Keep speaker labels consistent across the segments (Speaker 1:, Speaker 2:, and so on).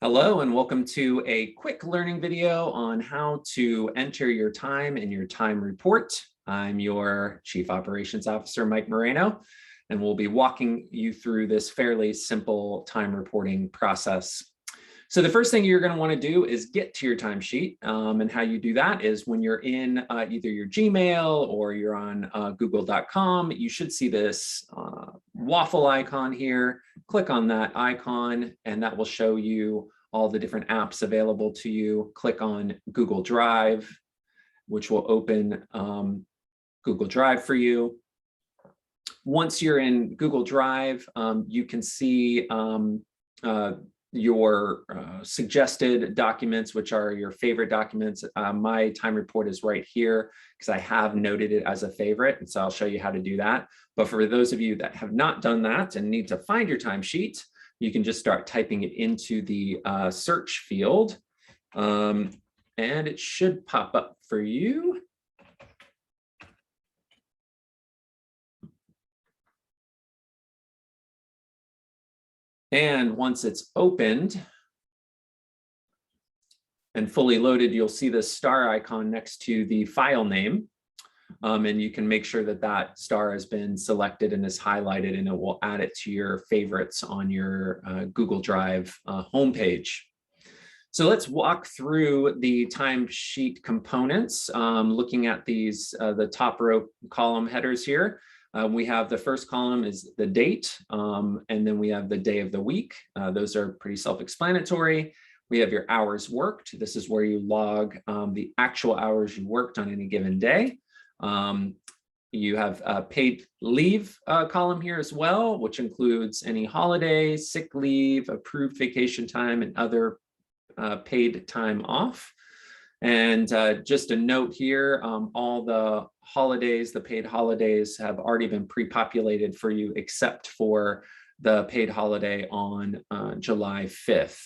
Speaker 1: Hello and welcome to a quick learning video on how to enter your time in your time report. I'm your Chief Operations Officer, Mike Moreno, and we'll be walking you through this fairly simple time reporting process. So the first thing you're going to want to do is get to your timesheet, and how you do that is when you're in either your Gmail or you're on google.com, you should see this waffle icon here. Click on that icon and that will show you all the different apps available to you. Click on Google Drive, which will open Google Drive for you. Once you're in Google Drive, you can see your suggested documents, which are your favorite documents. My time report is right here because I have noted it as a favorite, and so I'll show you how to do that. But for those of you that have not done that and need to find your timesheet, you can just start typing it into the search field, and it should pop up for you. And once it's opened and fully loaded, you'll see the star icon next to the file name. And you can make sure that that star has been selected and is highlighted, and it will add it to your favorites on your Google Drive homepage. So let's walk through the timesheet components, looking at these, the top row column headers here. We have the first column is the date, and then we have the day of the week. Those are pretty self-explanatory. We have your hours worked. This is where you log the actual hours you worked on any given day. You have a paid leave column here as well, which includes any holidays, sick leave, approved vacation time, and other paid time off. And just a note here, all the holidays, the paid holidays have already been pre-populated for you, except for the paid holiday on July 5th.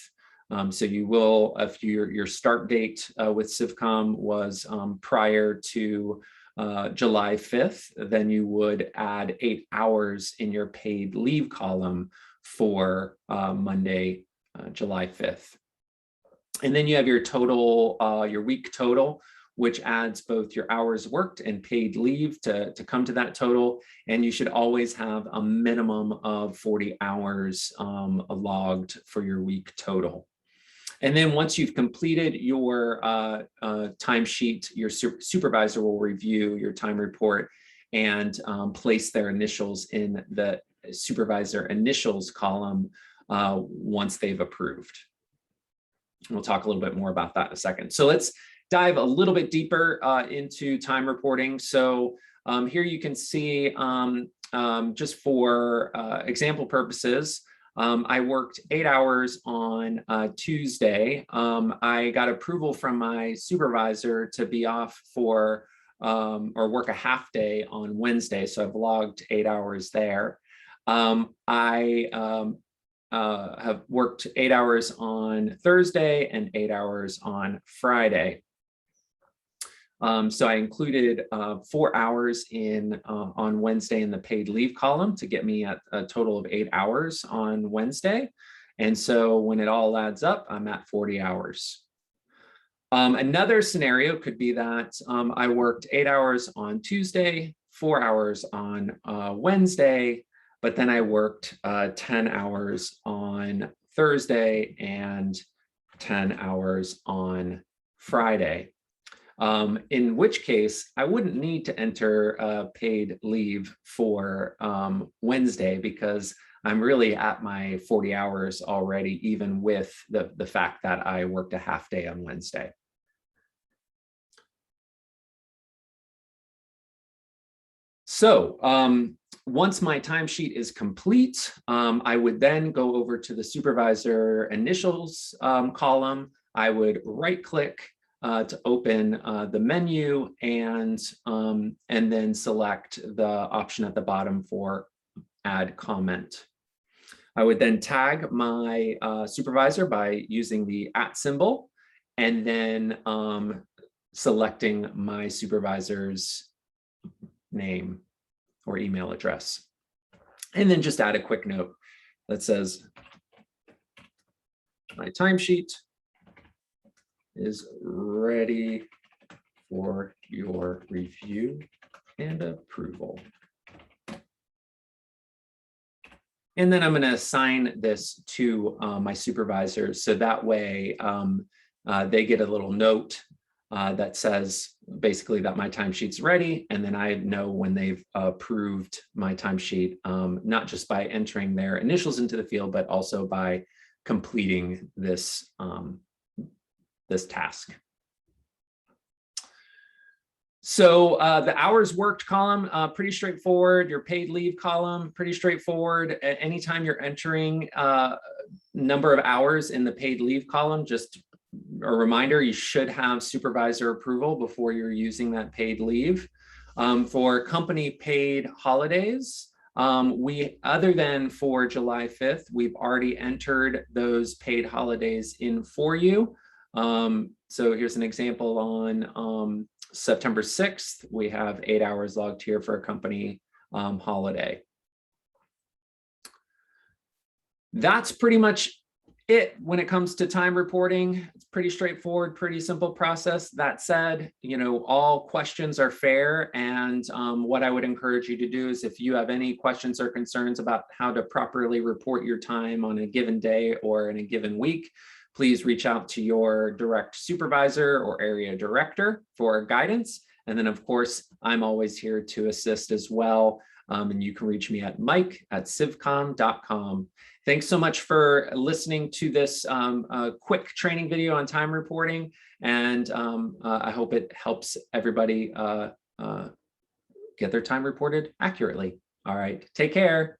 Speaker 1: So you will, if your start date with Civcom was prior to July 5th, then you would add 8 hours in your paid leave column for Monday, July 5th. And then you have your total, your week total, which adds both your hours worked and paid leave to come to that total. And you should always have a minimum of 40 hours logged for your week total. And then once you've completed your timesheet, your supervisor will review your time report and place their initials in the supervisor initials column once they've approved. We'll talk a little bit more about that in a second. So let's dive a little bit deeper into time reporting. So here you can see, just for example purposes, I worked 8 hours on Tuesday. I got approval from my supervisor to be off for or work a half day on Wednesday. So I've logged 8 hours there. I have worked 8 hours on Thursday and 8 hours on Friday. So I included 4 hours in on Wednesday in the paid leave column to get me at a total of 8 hours on Wednesday. And so when it all adds up, I'm at 40 hours. Another scenario could be that I worked 8 hours on Tuesday, 4 hours on Wednesday, but then I worked 10 hours on Thursday and 10 hours on Friday. In which case, I wouldn't need to enter paid leave for Wednesday because I'm really at my 40 hours already, even with the fact that I worked a half day on Wednesday. So once my timesheet is complete, I would then go over to the supervisor initials column. I would right click to open the menu and then select the option at the bottom for add comment. I would then tag my supervisor by using the @ symbol and then selecting my supervisor's name or email address. And then just add a quick note that says, my timesheet is ready for your review and approval. And then I'm going to assign this to my supervisors, so that way they get a little note that says basically that my timesheet's ready, and then I know when they've approved my timesheet, not just by entering their initials into the field, but also by completing this this task. So the hours worked column, pretty straightforward. Your paid leave column, pretty straightforward. Anytime you're entering number of hours in the paid leave column, just a reminder, you should have supervisor approval before you're using that paid leave. For company paid holidays, other than for July 5th, we've already entered those paid holidays in for you. So here's an example on September 6th, we have 8 hours logged here for a company holiday. That's pretty much it when it comes to time reporting. It's pretty straightforward, pretty simple process. That said, you know, all questions are fair. And what I would encourage you to do is, if you have any questions or concerns about how to properly report your time on a given day or in a given week, please reach out to your direct supervisor or area director for guidance. And then, of course, I'm always here to assist as well. And you can reach me at mike@civcom.com. Thanks so much for listening to this quick training video on time reporting. And I hope it helps everybody get their time reported accurately. All right, take care.